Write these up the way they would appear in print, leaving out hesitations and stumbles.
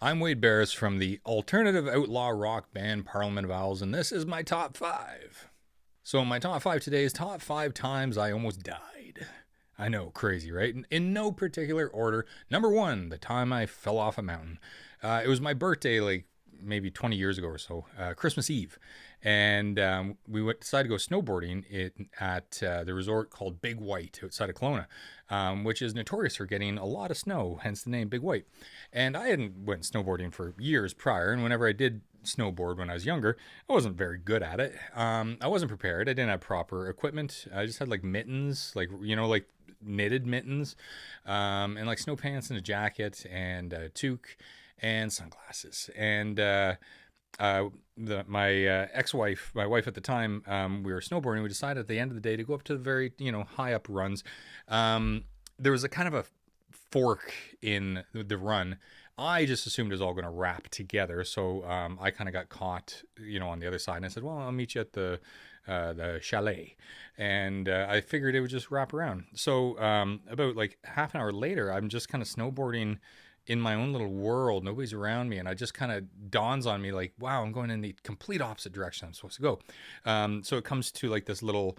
I'm Wade Barris from the alternative outlaw rock band Parliament of Owls, and this is my top five. So, my top five today is top five times I almost died. I know, crazy, right? In no particular order. Number one, the time I fell off a mountain. It was my birthday, like maybe 20 years ago or so, Christmas Eve. And decided to go snowboarding at the resort called Big White outside of Kelowna, which is notorious for getting a lot of snow, hence the name Big White. And I hadn't went snowboarding for years prior, and whenever I did snowboard when I was younger, I wasn't very good at it. I wasn't prepared. I didn't have proper equipment. I just had like mittens, like knitted mittens, and like snow pants and a jacket and a toque and sunglasses. And my ex-wife, my wife at the time, we were snowboarding. We decided at the end of the day to go up to the very, high up runs. There was a kind of a fork in the run. I just assumed it was all going to wrap together. So I kind of got caught, on the other side. And I said, well, I'll meet you at the chalet. And I figured it would just wrap around. So about like half an hour later, I'm just kind of snowboarding in my own little world. Nobody's around me. And I just kind of dawns on me like, wow, I'm going in the complete opposite direction I'm supposed to go. So it comes to like this little,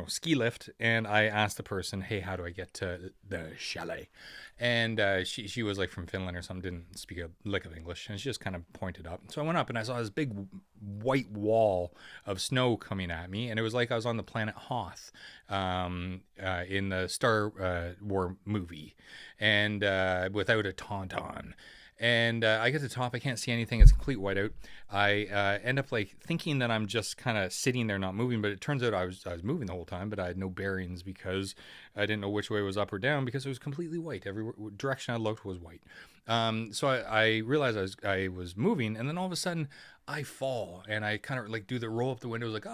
ski lift. And I asked the person, hey, how do I get to the chalet? And she was like from Finland or something, didn't speak a lick of English. And she just kind of pointed up. So I went up and I saw this big white wall of snow coming at me. And it was like I was on the planet Hoth in the Star War movie, and without a tauntaun. And I get to the top. I can't see anything. It's complete whiteout. I end up like thinking that I'm just kind of sitting there, not moving. But it turns out I was moving the whole time, but I had no bearings because I didn't know which way was up or down because it was completely white. Every direction I looked was white. So I realized I was moving, and then all of a sudden I fall, and I kind of like do the roll up the windows, like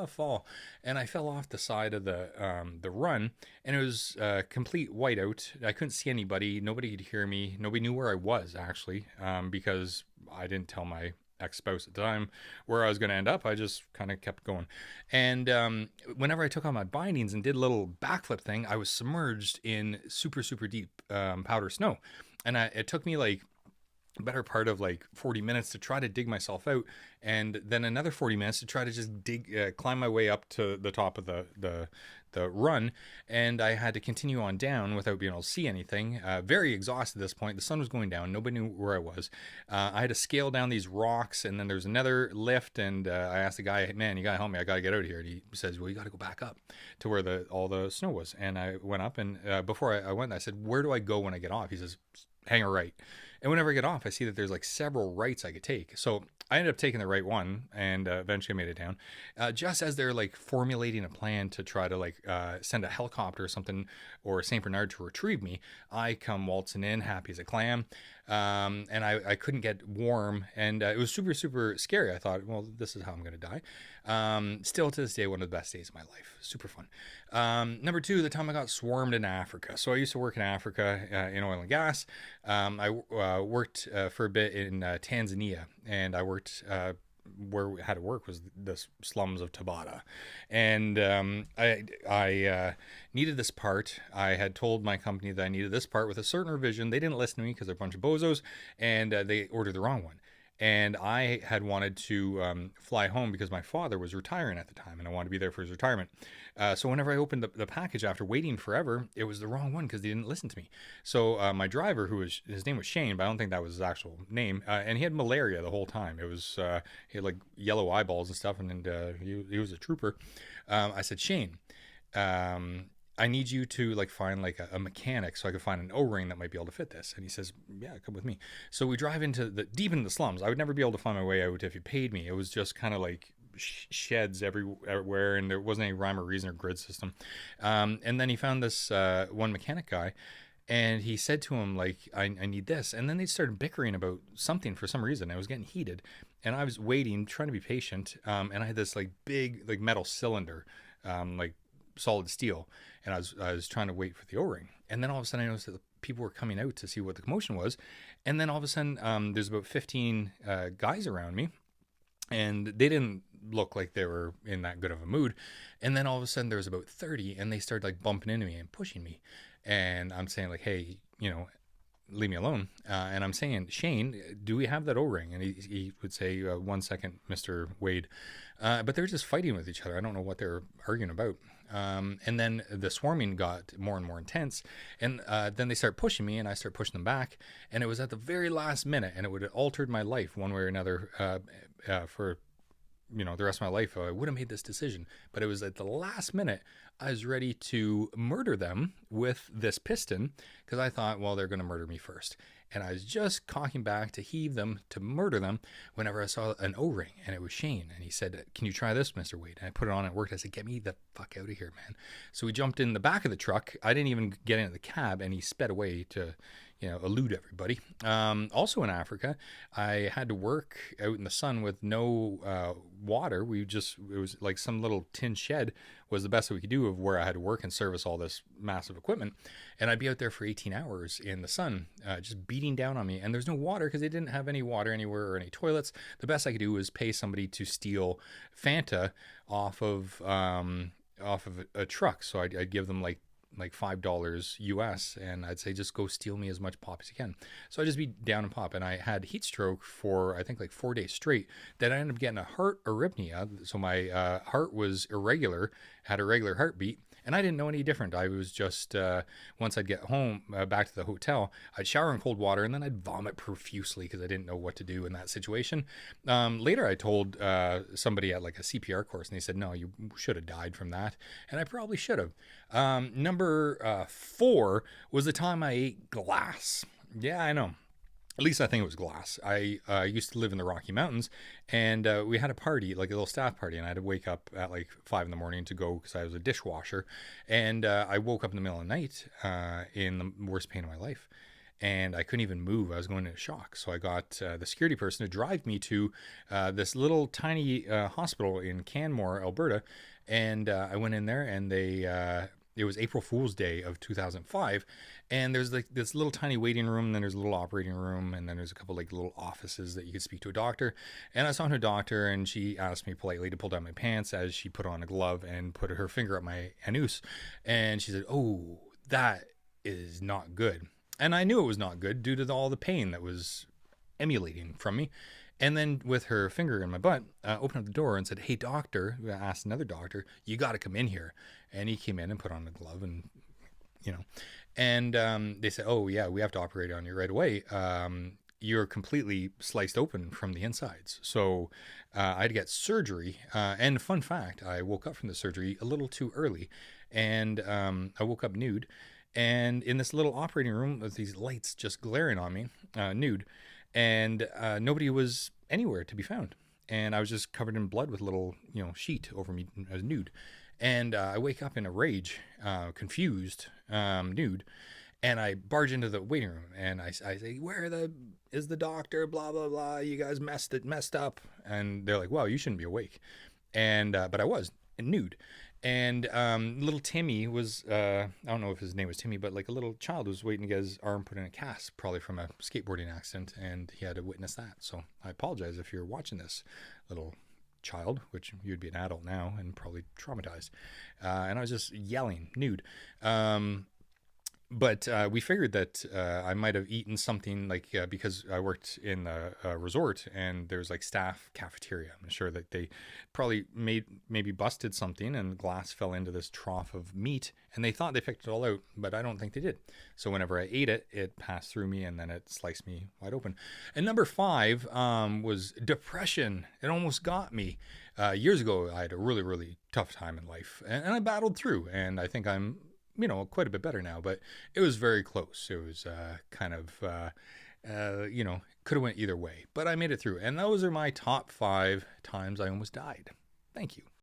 fall, and I fell off the side of the run, and it was complete whiteout. I couldn't see anybody. Nobody could hear me. Nobody knew where I was actually, because I didn't tell my ex-spouse at the time where I was going to end up. I just kind of kept going. And whenever I took on my bindings and did a little backflip thing, I was submerged in super, super deep powder snow. And it took me like a better part of like 40 minutes to try to dig myself out, and then another 40 minutes to try to just climb my way up to the top of the run. And I had to continue on down without being able to see anything. Very exhausted at this point. The sun was going down. Nobody knew where I was. I had to scale down these rocks, and then there's another lift. And I asked the guy, hey, man, you gotta help me. I gotta get out of here. And he says, well, you gotta go back up to where all the snow was. And I went up, and before I went, I said, where do I go when I get off? He says, hang a right. And whenever I get off, I see that there's like several rights I could take. So I ended up taking the right one, and eventually made it down. Just as they're like formulating a plan to try to like send a helicopter or something, or St. Bernard to retrieve me, I come waltzing in, happy as a clam. And I couldn't get warm, and it was super, super scary. I thought, well, this is how I'm going to die. Still to this day, one of the best days of my life. Super fun. Number two, the time I got swarmed in Africa. So I used to work in Africa in oil and gas. I worked for a bit in Tanzania, and I worked where we had to work was the slums of Tabata. And I needed this part. I had told my company that I needed this part with a certain revision. They didn't listen to me because they're a bunch of bozos, and they ordered the wrong one. And I had wanted to fly home because my father was retiring at the time, and I wanted to be there for his retirement. So whenever I opened the package after waiting forever, it was the wrong one because they didn't listen to me. So my driver, his name was Shane, but I don't think that was his actual name, and he had malaria the whole time. It was he had like yellow eyeballs and stuff, and he was a trooper. I said, Shane, I need you to like find like a mechanic so I could find an O-ring that might be able to fit this. And he says, yeah, come with me. So we drive deep into the slums. I would never be able to find my way out if you paid me. It was just kind of like sheds everywhere, and there wasn't any rhyme or reason or grid system. And then he found this one mechanic guy, and he said to him like, I need this. And then they started bickering about something for some reason. I was getting heated, and I was waiting, trying to be patient. And I had this like big like metal cylinder, like solid steel, and I was trying to wait for the O-ring. And then all of a sudden I noticed that the people were coming out to see what the commotion was. And then all of a sudden there's about 15 guys around me, and they didn't look like they were in that good of a mood. And then all of a sudden there was about 30, and they started like bumping into me and pushing me. And I'm saying like, hey, leave me alone. And I'm saying, Shane, do we have that O-ring? And he would say, 1 second, Mr. Wade. But they're just fighting with each other. I don't know what they're arguing about. And then the swarming got more and more intense. And then they start pushing me, and I start pushing them back. And it was at the very last minute, and it would have altered my life one way or another for the rest of my life. I would have made this decision. But it was at the last minute I was ready to murder them with this piston, because I thought, well, they're going to murder me first. And I was just cocking back to heave them to murder them whenever I saw an O-ring, and it was Shane. And he said, "Can you try this, Mr. Wade?" And I put it on, and it worked. I said, "Get me the fuck out of here, man." So we jumped in the back of the truck. I didn't even get into the cab, and he sped away to elude everybody. Also in Africa, I had to work out in the sun with no water. It was like some little tin shed was the best that we could do of where I had to work and service all this massive equipment. And I'd be out there for 18 hours in the sun, just beating down on me. And there's no water because they didn't have any water anywhere or any toilets. The best I could do was pay somebody to steal Fanta off of a truck. So I'd give them like $5 US, and I'd say, just go steal me as much pop as you can. So I'd just be down and pop, and I had heat stroke for I think like 4 days straight. Then I ended up getting a heart arrhythmia, so my heart was irregular, had a regular heartbeat, and I didn't know any different. I was just once I'd get home back to the hotel, I'd shower in cold water, and then I'd vomit profusely because I didn't know what to do in that situation. Later I told somebody at like a CPR course, and they said, "No, you should have died from that," and I probably should have. Number 4 was the time I ate glass. Yeah, I know. At least I think it was glass. I used to live in the Rocky Mountains, and we had a party, like a little staff party, and I had to wake up at like 5 in the morning to go because I was a dishwasher. And I woke up in the middle of the night in the worst pain of my life. And I couldn't even move. I was going into shock. So I got the security person to drive me to this little tiny hospital in Canmore, Alberta. And I went in there, and it was April Fool's Day of 2005, and there's like this little tiny waiting room, and then there's a little operating room, and then there's a couple like little offices that you could speak to a doctor. And I saw her doctor, and she asked me politely to pull down my pants as she put on a glove and put her finger up my anus, and she said, "Oh, that is not good." And I knew it was not good due to all the pain that was emulating from me. And then with her finger in my butt, opened up the door and said, "Hey, doctor," I asked another doctor, "you got to come in here." And he came in and put on a glove, and and they said, "Oh yeah, we have to operate on you right away. You're completely sliced open from the insides." So I had to get surgery. And fun fact, I woke up from the surgery a little too early, and I woke up nude, and in this little operating room with these lights just glaring on me, nude, and nobody was anywhere to be found. And I was just covered in blood with a little sheet over me. I was nude. And I wake up in a rage, confused, nude, and I barge into the waiting room, and I say, "Where is the doctor? Blah blah blah. You guys messed up." And they're like, "Well, you shouldn't be awake," and but I was nude. And little Timmy was, I don't know if his name was Timmy, but like a little child was waiting to get his arm put in a cast, probably from a skateboarding accident, and he had to witness that. So I apologize if you're watching this, little child, which you'd be an adult now and probably traumatized. And I was just yelling, nude. But we figured that I might have eaten something because I worked in a resort, and there's like staff cafeteria. I'm sure that they probably maybe busted something, and glass fell into this trough of meat, and they thought they picked it all out, but I don't think they did. So whenever I ate it, it passed through me, and then it sliced me wide open. And number 5 was depression. It almost got me. Years ago, I had a really, really tough time in life, and I battled through, and I think I'm quite a bit better now, but it was very close. It was could have went either way, but I made it through. And those are my top 5 times I almost died. Thank you.